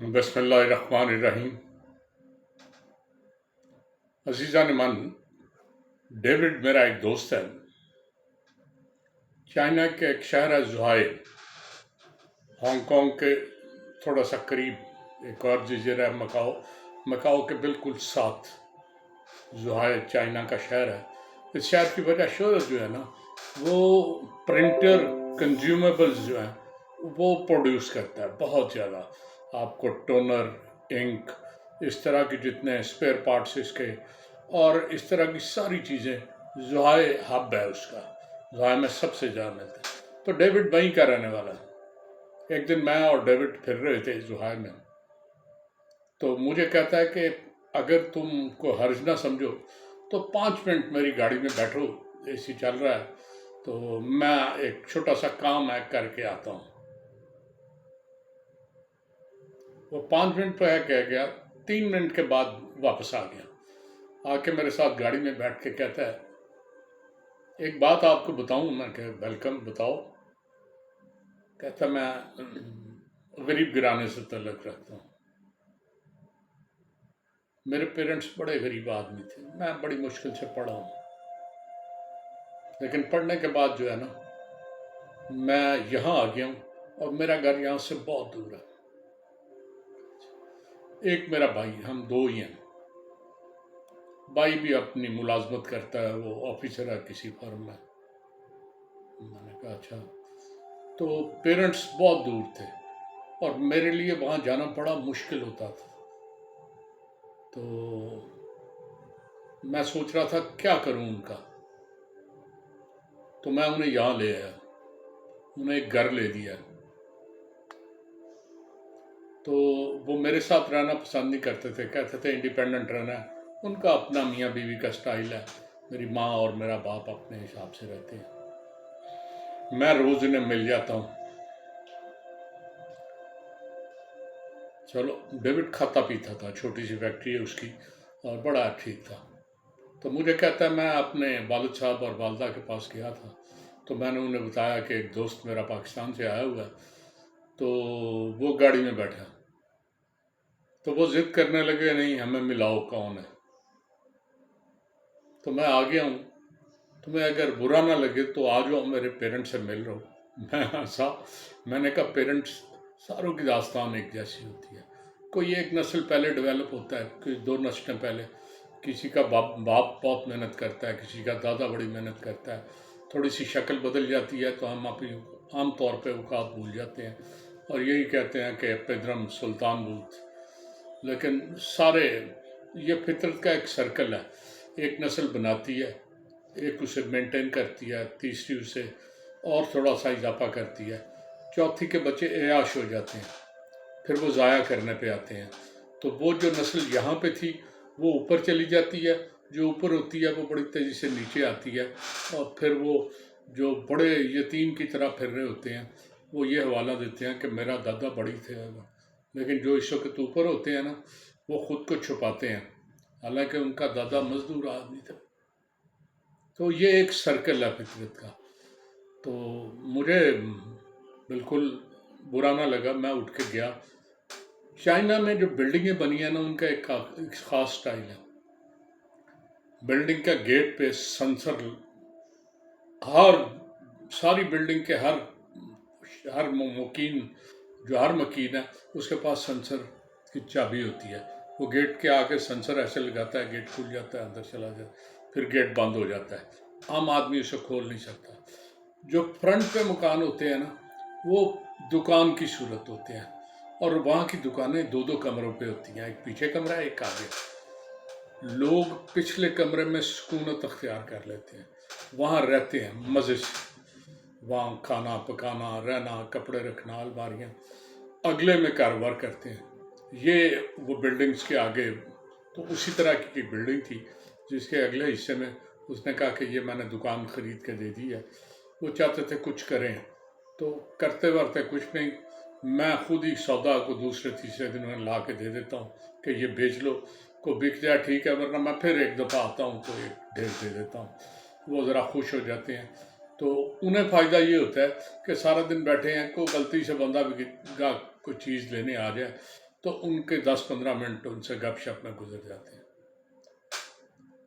बिस्मिल्लाहिर्रहमानिर्रहीम। अजीज़ान मन, डेविड मेरा एक दोस्त है। चाइना के एक शहर है ज़ुहाई, हांगकांग के थोड़ा सा करीब एक और जजीरा है मकाओ। मकाओ के बिल्कुल साथ ज़ुहाई चाइना का शहर है। इस शहर की वजह शोहरत जो है ना, वो प्रिंटर कंज्यूमेबल्स जो हैं वो प्रोड्यूस करता है बहुत ज़्यादा। आपको टोनर, इंक, इस तरह के जितने स्पेयर पार्ट्स इसके और इस तरह की सारी चीज़ें ज़ुहाई हब है उसका। ज़ुहाई में सबसे ज़्यादा मिलता है। तो डेविड वहीं का रहने वाला है। एक दिन मैं और डेविड फिर रहे थे ज़ुहाई में, तो मुझे कहता है कि अगर तुमको हर्ज ना समझो तो 5 मिनट मेरी गाड़ी में बैठो, एसी चल रहा है, तो मैं एक छोटा सा काम है करके आता हूँ। वो 5 मिनट पे है कह गया, 3 मिनट के बाद वापस आ गया। आके मेरे साथ गाड़ी में बैठ के कहता है, एक बात आपको बताऊं? मैं कह वेलकम, बताओ। कहता मैं गरीब घराने से तल्लुक़ रखता हूँ। मेरे पेरेंट्स बड़े गरीब आदमी थे, मैं बड़ी मुश्किल से पढ़ा हूँ, लेकिन पढ़ने के बाद जो है ना, मैं यहाँ आ गया हूँ और मेरा घर यहाँ से बहुत दूर है। एक मेरा भाई, हम दो ही हैं। भाई भी अपनी मुलाजमत करता है, वो ऑफिसर है किसी फर्म में। मैंने कहा अच्छा। तो पेरेंट्स बहुत दूर थे और मेरे लिए वहाँ जाना बड़ा मुश्किल होता था। तो मैं सोच रहा था क्या करूँ उनका। तो मैं उन्हें यहाँ ले आया, उन्हें एक घर ले दिया। तो वो मेरे साथ रहना पसंद नहीं करते थे, कहते थे इंडिपेंडेंट रहना है। उनका अपना मियाँ बीवी का स्टाइल है। मेरी माँ और मेरा बाप अपने हिसाब से रहते हैं। मैं रोज़ इन्हें मिल जाता हूँ। चलो, डेविड खाता पीता था, छोटी सी फैक्ट्री है उसकी और बड़ा ठीक था। तो मुझे कहता है मैं अपने वालिद साहब और वालदा के पास गया था, तो मैंने उन्हें बताया कि एक दोस्त मेरा पाकिस्तान से आया हुआ है। तो वो गाड़ी में बैठा, तो वो ज़िद करने लगे नहीं हमें मिलाओ कौन है। तो मैं आ गया हूँ, तुम्हें अगर बुरा ना लगे तो आ जाओ, मेरे पेरेंट्स से मिल रहा हूँ। मैं हंसा, मैंने कहा पेरेंट्स सारों की दास्तान एक जैसी होती है। कोई एक नस्ल पहले डेवलप होता है, कोई 2 नस्लें पहले। किसी का बाप बहुत मेहनत करता है, किसी का दादा बड़ी मेहनत करता है। थोड़ी सी शक्ल बदल जाती है तो हम अपनी आम तौर पे औकात भूल जाते हैं और यही कहते हैं कि पेदरम सुल्तान बूथ। लेकिन सारे ये फितरत का एक सर्कल है। एक नस्ल बनाती है, एक उसे मेंटेन करती है, तीसरी उसे और थोड़ा सा इजाफा करती है, चौथी के बच्चे ऐश हो जाते हैं, फिर वो ज़ाया करने पे आते हैं। तो वो जो नस्ल यहाँ पे थी वो ऊपर चली जाती है, जो ऊपर होती है वो बड़ी तेज़ी से नीचे आती है और फिर वो जो बड़े यतीम की तरह फिर रहे होते हैं वो ये हवाला देते हैं कि मेरा दादा बड़ी थे। लेकिन जो इस वक्त ऊपर होते हैं ना, वो ख़ुद को छुपाते हैं, हालांकि उनका दादा मजदूर आदमी था। तो ये एक सर्कल है फितरत का। तो मुझे बिल्कुल बुरा ना लगा, मैं उठ के गया। चाइना में जो बिल्डिंगें बनी हैं ना, उनका एक ख़ास स्टाइल है। बिल्डिंग का गेट पे सेंसर, हर सारी बिल्डिंग के हर मकीन, जो हर मकीन है उसके पास सेंसर की चाबी होती है। वो गेट के आगे सेंसर ऐसे लगाता है, गेट खुल जाता है, अंदर चला जाता है, फिर गेट बंद हो जाता है। आम आदमी उसे खोल नहीं सकता। जो फ्रंट पे मकान होते हैं ना, वो दुकान की सूरत होते हैं और वहाँ की दुकानें 2-2 कमरों पे होती हैं, एक पीछे कमरा है एक आगे। लोग पिछले कमरे में सुकूनत अख्तियार कर लेते हैं, वहाँ रहते हैं मज़े से। वहाँ खाना पकाना, रहना, कपड़े रखना, अलमारियाँ, अगले में कारोबार करते हैं। ये वो बिल्डिंग्स के आगे तो उसी तरह की बिल्डिंग थी जिसके अगले हिस्से में उसने कहा कि ये मैंने दुकान ख़रीद के दे दी है। वो चाहते थे कुछ करें, तो करते वरते कुछ नहीं। मैं खुद ही सौदा को दूसरे तीसरे दिन में ला के दे देता हूँ कि ये बेच लो, को बिक जाए ठीक है, वरना मैं फिर एक दफ़ा आता हूँ तो एक ढेर दे देता हूँ। वो ज़रा खुश हो जाते हैं। तो उन्हें फ़ायदा ये होता है कि सारा दिन बैठे हैं, कोई गलती से बंदा भी कोई चीज़ लेने आ जाए تو ان کے 10-15 منٹ ان سے گپ شپ میں گزر جاتے ہیں۔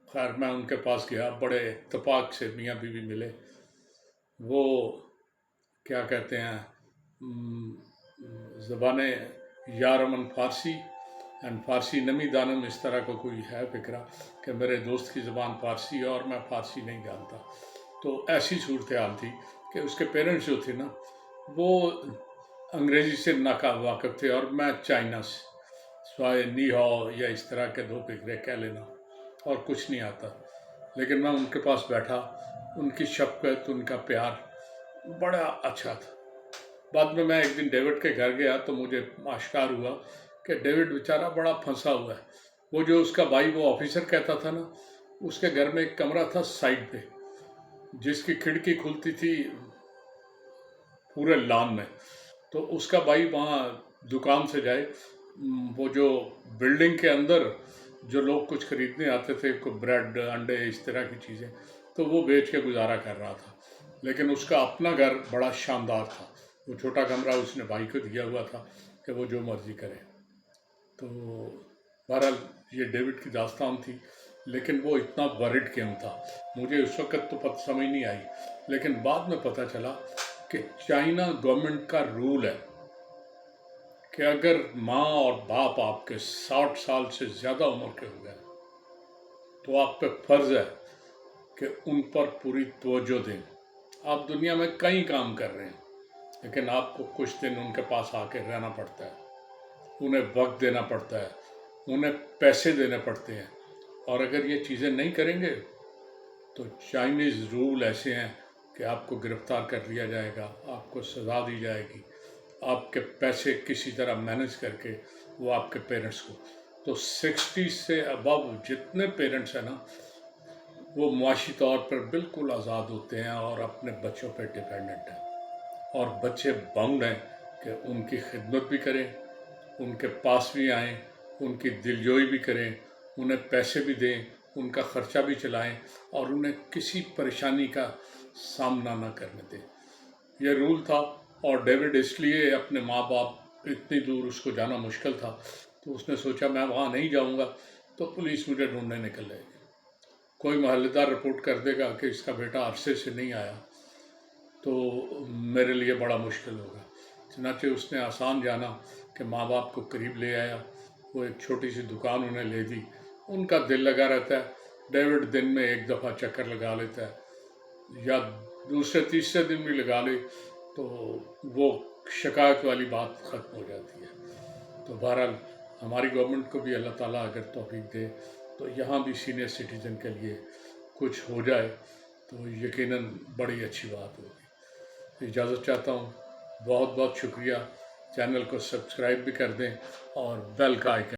خیر میں ان کے پاس گیا، بڑے اتفاق سے میاں بیوی ملے۔ وہ کیا کہتے ہیں، زبان یارمن فارسی اینڈ فارسی نمی دانم، اس طرح کا کوئی ہے فکرہ کہ میرے دوست کی زبان فارسی ہے اور میں فارسی نہیں جانتا۔ تو ایسی صورتحال تھی کہ اس کے پیرنٹس جو تھے نا وہ انگریزی سے ناواقف تھے، اور میں چائنا سے سوائے نی ہاؤ یا اس طرح کے 2 فکرے کہہ لینا اور کچھ نہیں آتا۔ لیکن میں ان کے پاس بیٹھا، ان کی شفقت، ان کا پیار بڑا اچھا تھا۔ بعد میں ایک دن ڈیوڈ کے گھر گیا تو مجھے آشکار ہوا کہ ڈیوڈ بیچارہ بڑا پھنسا ہوا ہے۔ وہ جو اس کا بھائی وہ آفیسر کہتا تھا نا، اس کے گھر میں ایک کمرہ تھا سائڈ پہ جس کی کھڑکی کھلتی تھی پورے لان میں، تو اس کا بھائی وہاں دکان سے جائے، وہ جو بلڈنگ کے اندر جو لوگ کچھ خریدنے آتے تھے، کوئی بریڈ، انڈے، اس طرح کی چیزیں، تو وہ بیچ کے گزارا کر رہا تھا۔ لیکن اس کا اپنا گھر بڑا شاندار تھا، وہ چھوٹا کمرہ اس نے بھائی کو دیا ہوا تھا کہ وہ جو مرضی کرے۔ تو بہرحال یہ ڈیوڈ کی داستان تھی، لیکن وہ اتنا ورڈ گیم تھا، مجھے اس وقت تو پتہ سمجھ نہیں آئی، لیکن بعد میں پتہ چلا کہ چائنا گورنمنٹ کا رول ہے کہ اگر ماں اور باپ آپ کے 60 سال سے زیادہ عمر کے ہو گئے تو آپ پہ فرض ہے کہ ان پر پوری توجہ دیں۔ آپ دنیا میں کئی کام کر رہے ہیں، لیکن آپ کو کچھ دن ان کے پاس آ کے رہنا پڑتا ہے، انہیں وقت دینا پڑتا ہے، انہیں پیسے دینے پڑتے ہیں، اور اگر یہ چیزیں نہیں کریں گے تو چائنیز رول ایسے ہیں کہ آپ کو گرفتار کر لیا جائے گا، آپ کو سزا دی جائے گی، آپ کے پیسے کسی طرح مینج کر کے وہ آپ کے پیرنٹس کو۔ تو 60 سے ابو جتنے پیرنٹس ہیں نا، وہ معاشی طور پر بالکل آزاد ہوتے ہیں اور اپنے بچوں پہ ڈیپینڈنٹ ہیں، اور بچے باؤنڈ ہیں کہ ان کی خدمت بھی کریں، ان کے پاس بھی آئیں، ان کی دلجوئی بھی کریں، انہیں پیسے بھی دیں، ان کا خرچہ بھی چلائیں، اور انہیں کسی پریشانی کا سامنا نہ کرنے دیں۔ یہ رول تھا، اور ڈیوڈ اس لیے اپنے ماں باپ، اتنی دور اس کو جانا مشکل تھا، تو اس نے سوچا میں وہاں نہیں جاؤں گا تو پولیس مجھے ڈھونڈنے نکل جائے گی، کوئی محلے دار رپورٹ کر دے گا کہ اس کا بیٹا عرصے سے نہیں آیا تو میرے لیے بڑا مشکل ہوگا۔ چنانچہ اس نے آسان جانا کہ ماں باپ کو قریب لے آیا، وہ ایک چھوٹی سی دکان انہیں لے دی، ان کا دل لگا رہتا ہے، ڈیوڈ دن میں 1 دفعہ چکر لگا لیتا ہے، یا دوسرے تیسرے دن بھی لگا لے تو وہ شکایت والی بات ختم ہو جاتی ہے۔ تو بہرحال ہماری گورنمنٹ کو بھی اللہ تعالیٰ اگر توفیق دے تو یہاں بھی سینئر سٹیزن کے لیے کچھ ہو جائے تو یقیناً بڑی اچھی بات ہوگی۔ اجازت چاہتا ہوں، بہت بہت شکریہ، چینل کو سبسکرائب بھی کر دیں اور بیل کا آئیکن